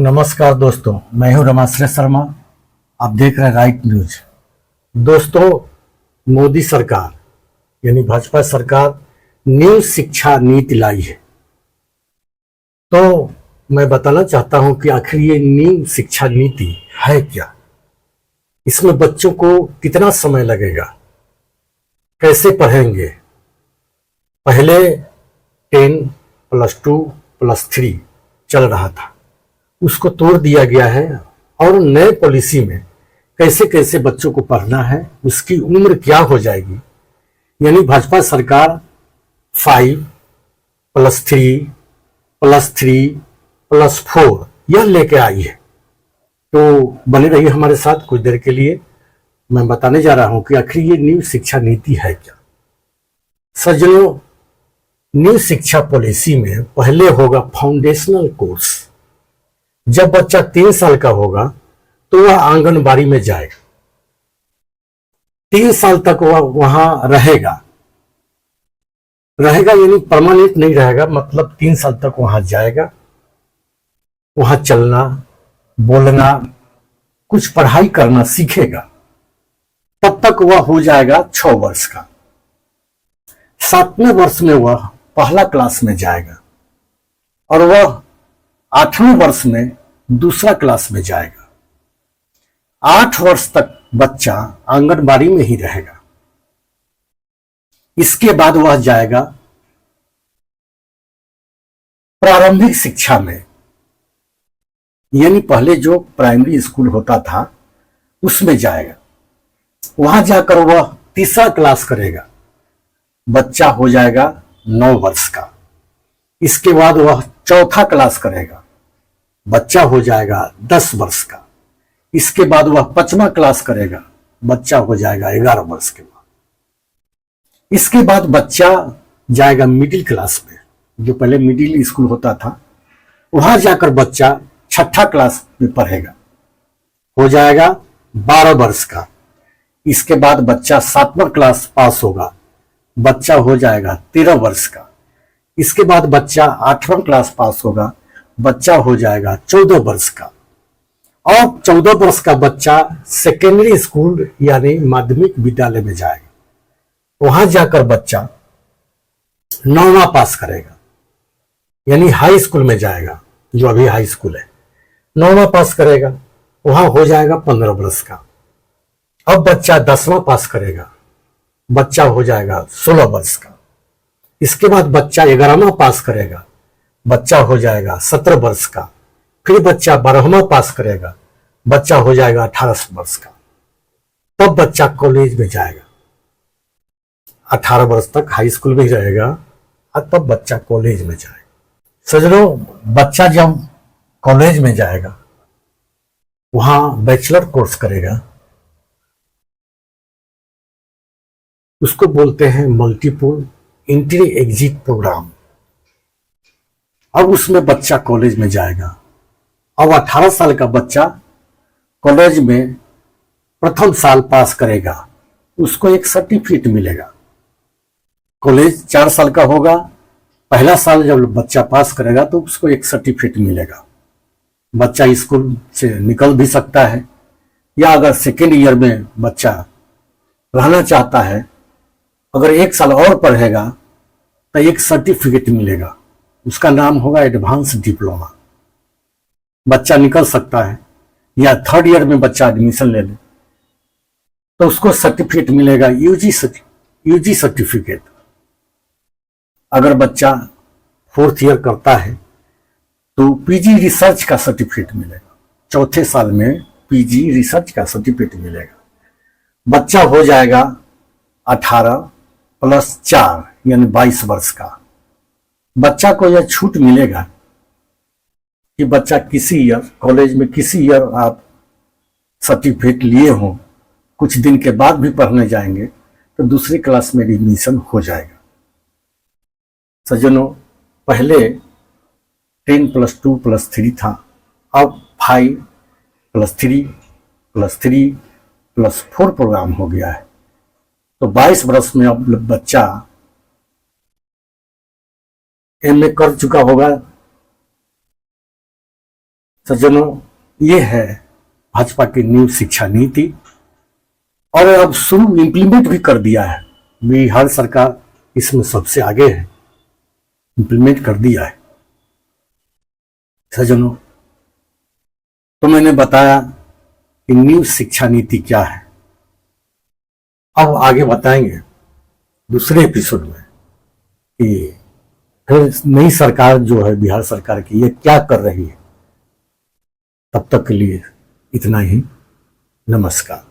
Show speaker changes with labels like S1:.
S1: नमस्कार दोस्तों, मैं हूं रमाश्रय शर्मा। आप देख रहे हैं राइट न्यूज। दोस्तों, मोदी सरकार यानी भाजपा सरकार न्यू शिक्षा नीति लाई है। तो मैं बताना चाहता हूं कि आखिर ये न्यू शिक्षा नीति है क्या, इसमें बच्चों को कितना समय लगेगा, कैसे पढ़ेंगे। पहले 10 + 2 + 3 चल रहा था, उसको तोड़ दिया गया है और नए पॉलिसी में कैसे कैसे बच्चों को पढ़ना है, उसकी उम्र क्या हो जाएगी। यानी भाजपा सरकार 5 + 3 + 3 + 4 यह लेके आई है। तो बने रहिए हमारे साथ कुछ देर के लिए। मैं बताने जा रहा हूं कि आखिर ये न्यू शिक्षा नीति है क्या। सज्जनों, न्यू शिक्षा पॉलिसी में पहले होगा फाउंडेशनल कोर्स। जब बच्चा 3 साल का होगा तो वह आंगनबाड़ी में जाएगा, 3 साल तक वह वहां रहेगा यानी परमानेंट नहीं रहेगा, मतलब 3 साल तक वहां जाएगा, वहां चलना बोलना कुछ पढ़ाई करना सीखेगा। तब तक वह हो जाएगा 6 वर्ष का। 7वें वर्ष में वह पहला क्लास में जाएगा और वह 8वें वर्ष में दूसरा क्लास में जाएगा। 8 वर्ष तक बच्चा आंगनबाड़ी में ही रहेगा। इसके बाद वह जाएगा प्रारंभिक शिक्षा में, यानी पहले जो प्राइमरी स्कूल होता था उसमें जाएगा। वहां जाकर वह तीसरा क्लास करेगा, बच्चा हो जाएगा 9 वर्ष का। इसके बाद वह चौथा क्लास करेगा, बच्चा हो जाएगा 10 वर्ष का। इसके बाद वह 5वां क्लास करेगा, बच्चा हो जाएगा 11 वर्ष के बाद। इसके बाद बच्चा जाएगा मिडिल क्लास में, जो पहले मिडिल स्कूल होता था। वहां जाकर बच्चा 6ठा क्लास में पढ़ेगा, हो जाएगा 12 वर्ष का। इसके बाद बच्चा 7वां क्लास पास होगा, बच्चा हो जाएगा 13 वर्ष का। इसके बाद बच्चा 8वां क्लास पास होगा, बच्चा हो जाएगा 14 वर्ष का। और 14 वर्ष का बच्चा सेकेंडरी स्कूल यानी माध्यमिक विद्यालय में जाएगा। वहां जाकर बच्चा 9वां पास करेगा, यानी हाई स्कूल में जाएगा, जो अभी हाई स्कूल है। 9वां पास करेगा, वहां हो जाएगा 15 वर्ष का। अब बच्चा 10वां पास करेगा, बच्चा हो जाएगा 16 वर्ष का। इसके बाद बच्चा 11वां पास करेगा, बच्चा हो जाएगा 17 वर्ष का। फिर बच्चा 12वां पास करेगा, बच्चा हो जाएगा 18 वर्ष का। तब बच्चा कॉलेज में जाएगा, 18 वर्ष तक हाई स्कूल में ही रहेगा और तब बच्चा कॉलेज में जाएगा। सजनों, बच्चा जब कॉलेज में जाएगा वहां बैचलर कोर्स करेगा, उसको बोलते हैं मल्टीपल एंट्री एग्जिट प्रोग्राम। अब उसमें बच्चा कॉलेज में जाएगा। अब 18 साल का बच्चा कॉलेज में प्रथम साल पास करेगा, उसको एक सर्टिफिकेट मिलेगा। कॉलेज 4 साल का होगा, पहला साल जब बच्चा पास करेगा तो उसको एक सर्टिफिकेट मिलेगा। बच्चा स्कूल से निकल भी सकता है, या अगर सेकेंड ईयर में बच्चा रहना चाहता है, अगर 1 साल और पढ़ेगा तो एक सर्टिफिकेट मिलेगा, उसका नाम होगा एडवांस डिप्लोमा। बच्चा निकल सकता है, या 3rd ईयर में बच्चा एडमिशन ले ले तो उसको सर्टिफिकेट मिलेगा, यूजी सर्टिफिकेट। अगर बच्चा 4th ईयर करता है तो पीजी रिसर्च का सर्टिफिकेट मिलेगा। 4थे साल में पीजी रिसर्च का सर्टिफिकेट मिलेगा। बच्चा हो जाएगा 18 + 4 यानी 22 वर्ष का। बच्चा को यह छूट मिलेगा कि बच्चा किसी ईयर कॉलेज में किसी ईयर आप सर्टिफिकेट लिए हो, कुछ दिन के बाद भी पढ़ने जाएंगे तो दूसरी क्लास में एडमिशन हो जाएगा। सज्जनों, पहले 10 + 2 + 3 था, अब 5 + 3 + 3 + 4 प्रोग्राम हो गया है। तो 22 वर्ष में अब बच्चा एमए कर चुका होगा। सज्जनों, ये है भाजपा की न्यू शिक्षा नीति, और अब शुरू इंप्लीमेंट भी कर दिया है। बिहार सरकार इसमें सबसे आगे है, इंप्लीमेंट कर दिया है। सज्जनों, तो मैंने बताया कि न्यू शिक्षा नीति क्या है। अब आगे बताएंगे दूसरे एपिसोड में कि फिर नई सरकार जो है बिहार सरकार की, ये क्या कर रही है। तब तक के लिए इतना ही। नमस्कार।